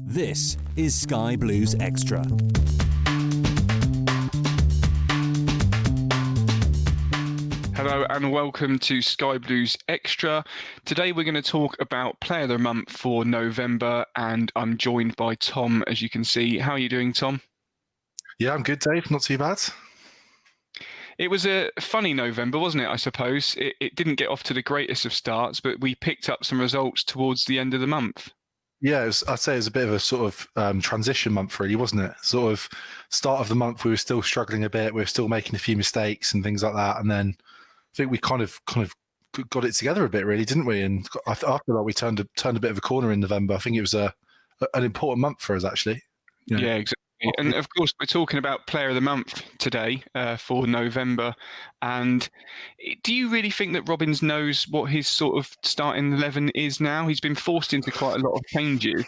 This is Sky Blues Extra. Hello and welcome to Sky Blues Extra. Today we're going to talk about Player of the Month for November, and I'm joined by Tom, as you can see. How are you doing, Tom? Yeah, I'm good, Dave. Not too bad. It was a funny November, wasn't it, I suppose? It didn't get off to the greatest of starts, but we picked up some results towards the end of the month. Yeah, I'd say it was a bit of a sort of transition month, really, wasn't it? Sort of start of the month, we were still struggling a bit. We were still making a few mistakes and things like that. And then I think we kind of got it together a bit, really, didn't we? And after that, we turned a bit of a corner in November. I think it was an important month for us, actually. You know? Yeah, exactly. And of course, we're talking about Player of the Month today for November. And do you really think that Robins knows what his sort of starting 11 is now? He's been forced into quite a lot of changes.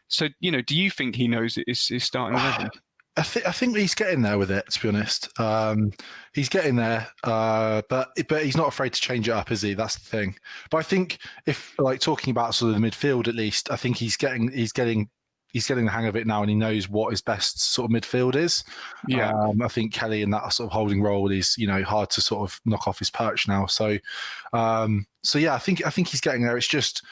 So, do you think he knows his starting 11? I think he's getting there with it, to be honest. He's getting there, but he's not afraid to change it up, is he? That's the thing. But I think if, like, talking about sort of the midfield, at least, I think he's getting the hang of it now, and he knows what his best sort of midfield is. Yeah. I think Kelly in that sort of holding role is, hard to sort of knock off his perch now. So yeah, I think he's getting there. It's just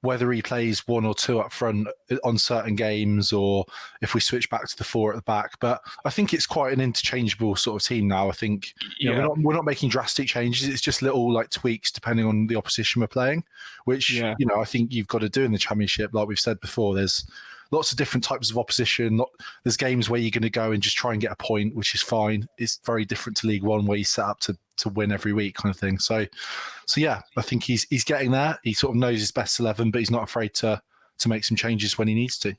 whether he plays one or two up front on certain games, or if we switch back to the four at the back. But I think it's quite an interchangeable sort of team now. I think we're not making drastic changes. It's just little like tweaks depending on the opposition we're playing, which I think you've got to do in the Championship. Like we've said before, there's lots of different types of opposition. There's games where you're going to go and just try and get a point, which is fine. It's very different to League One, where you set up to win every week, kind of thing. So yeah, I think he's getting there. He sort of knows his best 11, but he's not afraid to make some changes when he needs to.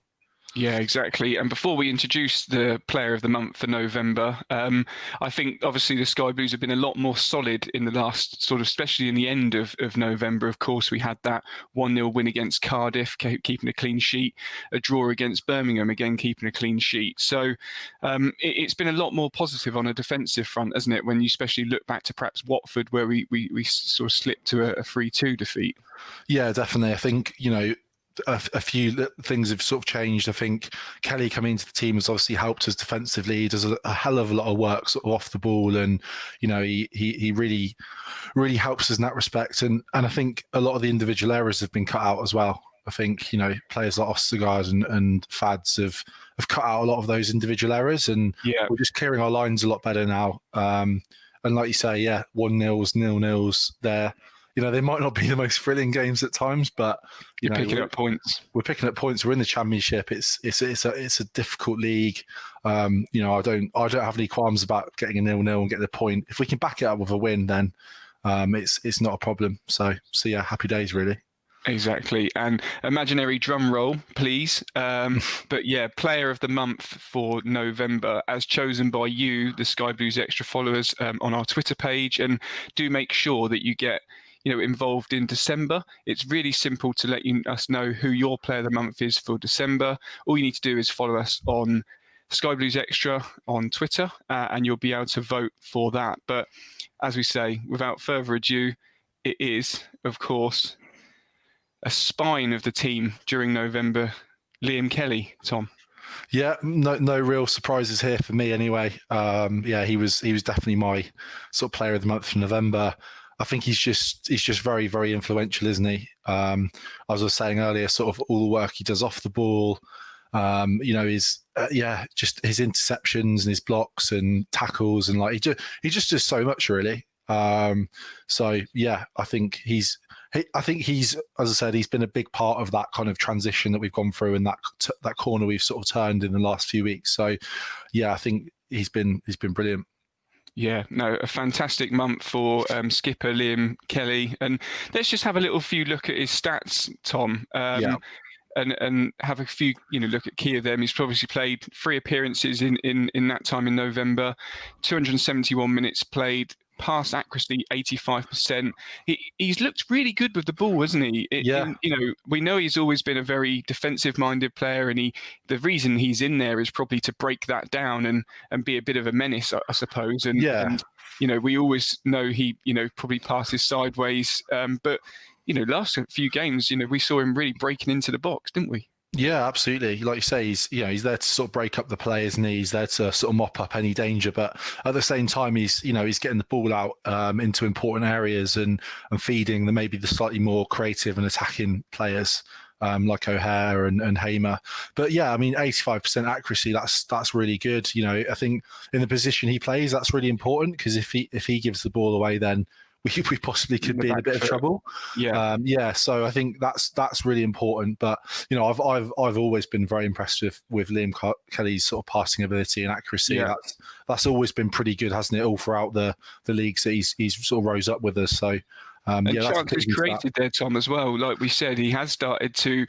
Yeah, exactly. And before we introduce the Player of the Month for November, I think obviously the Sky Blues have been a lot more solid in the last sort of, especially in the end of November. Of course, we had that 1-0 win against Cardiff, keeping a clean sheet, a draw against Birmingham, again, keeping a clean sheet. So it's been a lot more positive on a defensive front, hasn't it? When you especially look back to perhaps Watford, where we sort of slipped to a 3-2 defeat. Yeah, definitely. I think, a few things have sort of changed. I think Kelly coming into the team has obviously helped us defensively. He does a hell of a lot of work sort of off the ball, and he really helps us in that respect. And I think a lot of the individual errors have been cut out as well. I think players like Ostergaard and Fads have cut out a lot of those individual errors, and we're just clearing our lines a lot better now. And like you say, 1-0s, 0-0s there. They might not be the most thrilling games at times, but you're picking up points. We're picking up points. We're in the Championship. It's a difficult league. I don't have any qualms about getting a 0-0 and getting a point. If we can back it up with a win, then it's not a problem. So yeah, happy days really. Exactly. And imaginary drum roll, please. But yeah, Player of the Month for November, as chosen by you, the Sky Blues Extra followers, on our Twitter page. And do make sure that you get involved in December. It's really simple to let us know who your Player of the Month is for December. All you need to do is follow us on Sky Blues Extra on Twitter, and you'll be able to vote for that. But as we say, without further ado, it is, of course, a spine of the team during November, Liam Kelly, Tom. Yeah, no real surprises here for me anyway. He was definitely my sort of Player of the Month for November. I think he's just very, very influential, isn't he? As I was saying earlier, sort of all the work he does off the ball, just his interceptions and his blocks and tackles, and like he just does so much really. So yeah, I think he's, as I said, he's been a big part of that kind of transition that we've gone through, and that corner we've sort of turned in the last few weeks. So yeah, I think he's been brilliant. Yeah, no, a fantastic month for skipper Liam Kelly. And let's just have a few look at his stats, Tom. And have a few, look at key of them. He's obviously played 3 appearances in that time in November, 271 minutes played, pass accuracy 85%. He's looked really good with the ball, hasn't he? We know he's always been a very defensive-minded player, and the reason he's in there is probably to break that down and be a bit of a menace, I suppose. And we always know he probably passes sideways, but last few games we saw him really breaking into the box, didn't we? Yeah, absolutely. Like you say, he's there to sort of break up the players, and he's there to sort of mop up any danger. But at the same time, he's getting the ball out into important areas and feeding maybe the slightly more creative and attacking players. Like O'Hare and Hamer. But yeah, I mean, 85% accuracy, that's really good. I think in the position he plays, that's really important, because if he gives the ball away, then we possibly could be in a bit of trouble. Yeah. So I think that's really important. But I've always been very impressed with Liam Kelly's sort of passing ability and accuracy. Yeah. That's always been pretty good, hasn't it? All throughout the leagues that he's sort of rose up with us. So. And that's chances created there, Tom, as well. Like we said, he has started to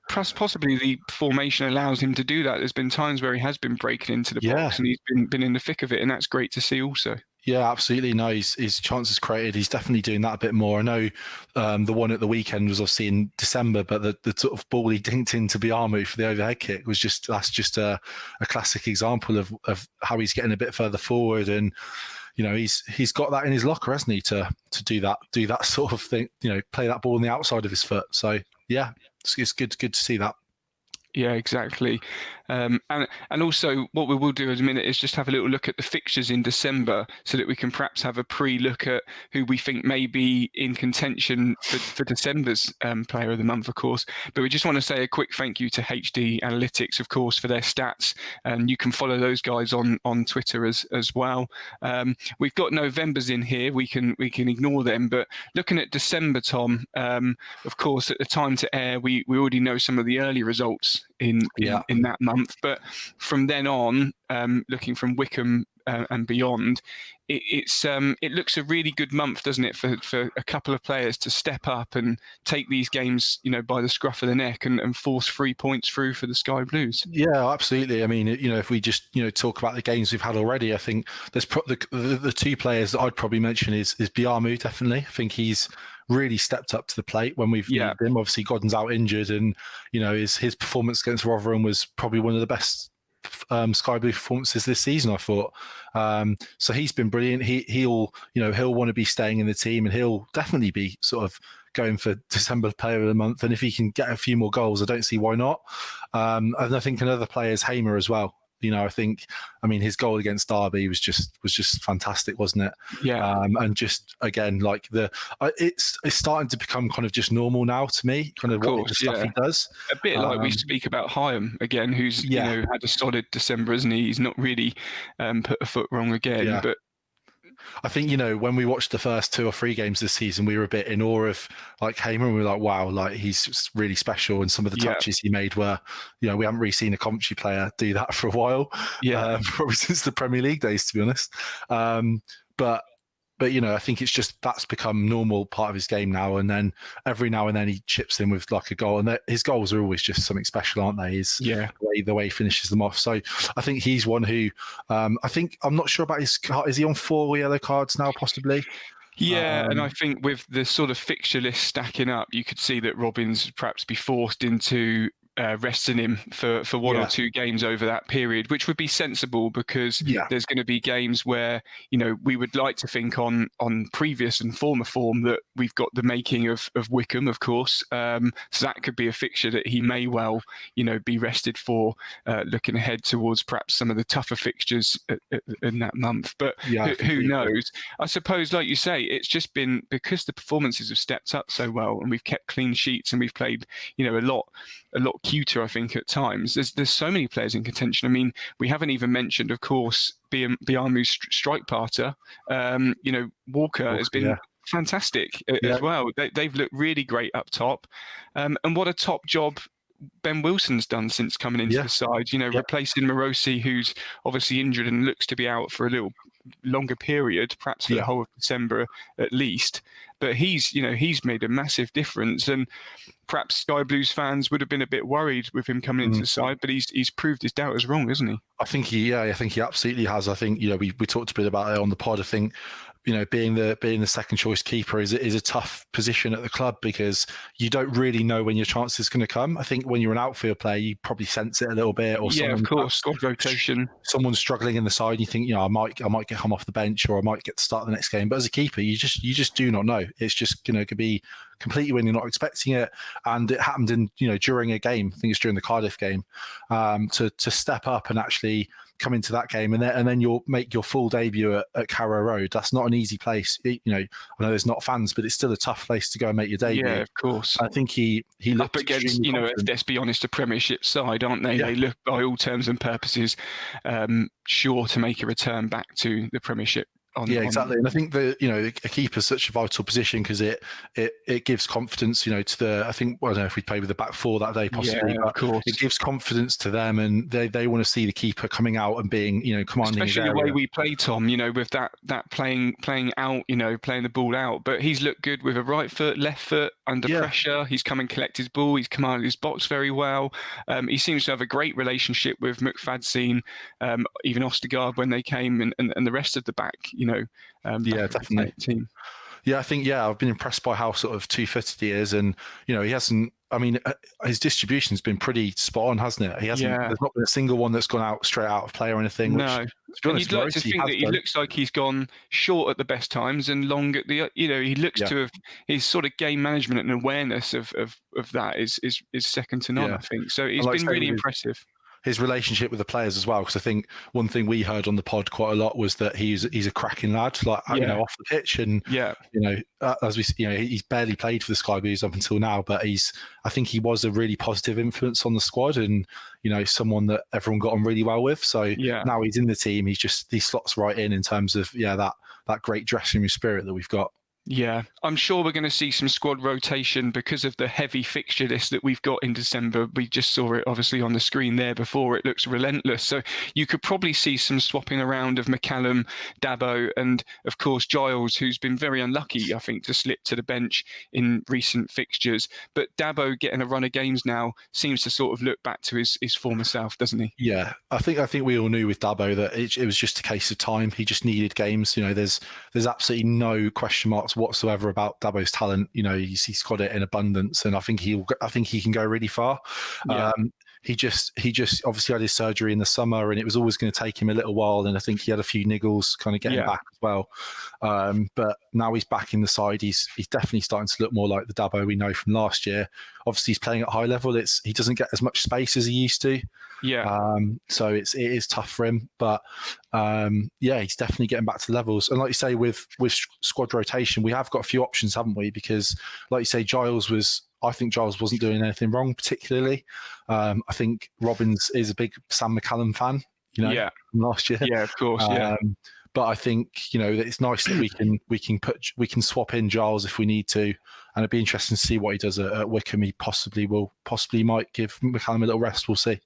possibly the formation allows him to do that. There's been times where he has been breaking into the box, and he's been in the thick of it, and that's great to see also. Yeah, absolutely. No, his chances created. He's definitely doing that a bit more. I know the one at the weekend was obviously in December, but the sort of ball he dinked into Biamu for the overhead kick was that's just a classic example of how he's getting a bit further forward, and he's got that in his locker, hasn't he, to do that sort of thing. Play that ball on the outside of his foot. So yeah, it's good to see that. Yeah, exactly. And also what we will do in a minute is just have a little look at the fixtures in December, so that we can perhaps have a pre-look at who we think may be in contention for December's player of the month, of course. But we just want to say a quick thank you to HD Analytics, of course, for their stats. And you can follow those guys on Twitter as well. We've got November's in here. We can ignore them. But looking at December, Tom, of course, at the time to air, we already know some of the early results in that month. But from then on, looking from Wickham and beyond, it looks a really good month, doesn't it, for a couple of players to step up and take these games, by the scruff of the neck and force 3 points through for the Sky Blues. Yeah, absolutely. I mean, if we just talk about the games we've had already, I think there's the two players that I'd probably mention is Biamu, definitely. I think he's really stepped up to the plate when we've needed him. Obviously, Godden's out injured, and his performance against Rotherham was probably one of the best Sky Blue performances this season, I thought. So he's been brilliant. He'll want to be staying in the team, and he'll definitely be sort of going for December Player of the Month. And if he can get a few more goals, I don't see why not. And I think another player is Hamer as well. I mean, his goal against Derby was just fantastic, wasn't it? Yeah. And just again, like it's starting to become kind of just normal now to me, kind of what the stuff he does. A bit like we speak about Hyam again, who's had a solid December, isn't he? He's not really put a foot wrong again, but. I think, when we watched the first 2 or 3 games this season, we were a bit in awe of like Hamer, and we were like, wow, like he's really special. And some of the touches he made were, we haven't really seen a Coventry player do that for a while. Probably since the Premier League days, to be honest. But I think it's just that's become normal part of his game now. And then every now and then he chips in with like a goal, and his goals are always just something special, aren't they? The way he finishes them off. So I think he's one who I'm not sure about his card. Is he on 4 yellow cards now, possibly? Yeah, and I think with the sort of fixture list stacking up, you could see that Robbins perhaps be forced into resting him for one or 2 games over that period, which would be sensible, because there's going to be games where we would like to think on previous and former form that we've got the making of Wickham, of course. So that could be a fixture that he may well be rested for, looking ahead towards perhaps some of the tougher fixtures in that month. But who knows? I suppose, like you say, it's just been because the performances have stepped up so well, and we've kept clean sheets, and we've played a lot cuter, I think, at times. There's so many players in contention. I mean, we haven't even mentioned, of course, Biamu's strike parter. Walker has been fantastic as well. They've looked really great up top. And what a top job Ben Wilson's done since coming into the side, replacing Morosi, who's obviously injured and looks to be out for a little longer period, perhaps for the whole of December at least. But he's made a massive difference, and perhaps Sky Blues fans would have been a bit worried with him coming into the side, but he's proved his doubters wrong, hasn't he? I think he absolutely has. I think we talked a bit about it on the pod. I think being the second choice keeper is a tough position at the club, because you don't really know when your chance is going to come. I think when you're an outfield player, you probably sense it a little bit, or of course, squad rotation. Someone's struggling in the side, you think I might get come off the bench, or I might get to start the next game. But as a keeper, you just do not know. It's just going to be completely when you're not expecting it. And it happened during a game, I think it's during the Cardiff game, to step up and actually come into that game, and then you'll make your full debut at Carrow Road. That's not an easy place. I know there's not fans, but it's still a tough place to go and make your debut. Yeah, of course. I think he looked up against, let's be honest, a Premiership side, aren't they? Yeah. They look, by all terms and purposes, sure to make a return back to the Premiership. Exactly. And I think a keeper's such a vital position because it gives confidence, to the, I don't know if we played with the back four that day possibly, but of course. It gives confidence to them, and they want to see the keeper coming out and being, commanding. Especially the way we play, Tom, with that playing out, playing the ball out. But he's looked good with a right foot, left foot, under pressure. He's come and collect his ball. He's commanded his box very well. He seems to have a great relationship with McFadzean, even Ostergaard when they came, and the rest of the back, definitely. Team. Yeah, I think, I've been impressed by how sort of two-footed he is. And, he hasn't, his distribution's been pretty spot on, hasn't it? He hasn't, there's not been a single one that's gone out straight out of play or anything. No. And you'd like to think that he looks like he's gone short at the best times and long at the, he looks to have, his sort of game management and awareness of that is second to none, I think. So he's been really impressive. His relationship with the players as well, because I think one thing we heard on the pod quite a lot was that he's a cracking lad, off the pitch, and as we he's barely played for the Sky Blues up until now, but I think he was a really positive influence on the squad, and someone that everyone got on really well with. So now he's in the team, he slots right in terms of that great dressing room spirit that we've got. Yeah, I'm sure we're going to see some squad rotation because of the heavy fixture list that we've got in December. We just saw it obviously on the screen there before. It looks relentless. So you could probably see some swapping around of McCallum, Dabo, and of course Giles, who's been very unlucky, I think, to slip to the bench in recent fixtures. But Dabo getting a run of games now seems to sort of look back to his former self, doesn't he? Yeah, I think we all knew with Dabo that it was just a case of time. He just needed games. There's absolutely no question marks whatsoever about Dabo's talent. He's got it in abundance, and I think he can go really far. He just obviously had his surgery in the summer, and it was always going to take him a little while, and I think he had a few niggles kind of getting back as well. But now he's back in the side. He's definitely starting to look more like the Dabo we know from last year. Obviously he's playing at high level. He doesn't get as much space as he used to. So it is tough for him, but he's definitely getting back to the levels. And like you say, with squad rotation, we have got a few options, haven't we? Because like you say, I think Giles wasn't doing anything wrong particularly. I think Robbins is a big Sam McCallum fan, from last year. Yeah, of course. But I think it's nice that we can swap in Giles if we need to, and it'd be interesting to see what he does at Wickham. He possibly might give McCallum a little rest. We'll see.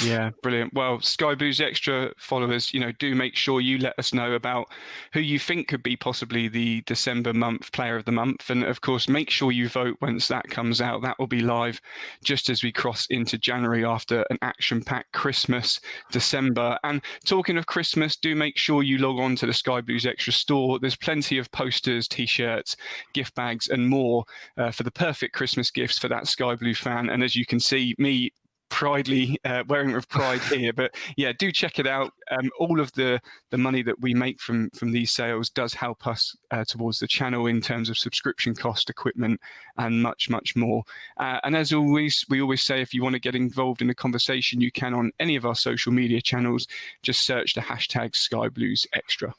Yeah, brilliant. Well, Sky Blues Extra followers, do make sure you let us know about who you think could be possibly the December month player of the month, and of course, make sure you vote once that comes out. That will be live just as we cross into January after an action-packed Christmas, December. And talking of Christmas, do make sure you log on to the Sky Blues Extra store. There's plenty of posters, t-shirts, gift bags, and more for the perfect Christmas gifts for that Sky Blue fan. And as you can see, me proudly wearing it with pride here, but do check it out. All of the money that we make from these sales does help us towards the channel in terms of subscription cost, equipment, and much more. And as always, we always say, if you want to get involved in the conversation, you can on any of our social media channels. Just search the hashtag SkyBluesExtra.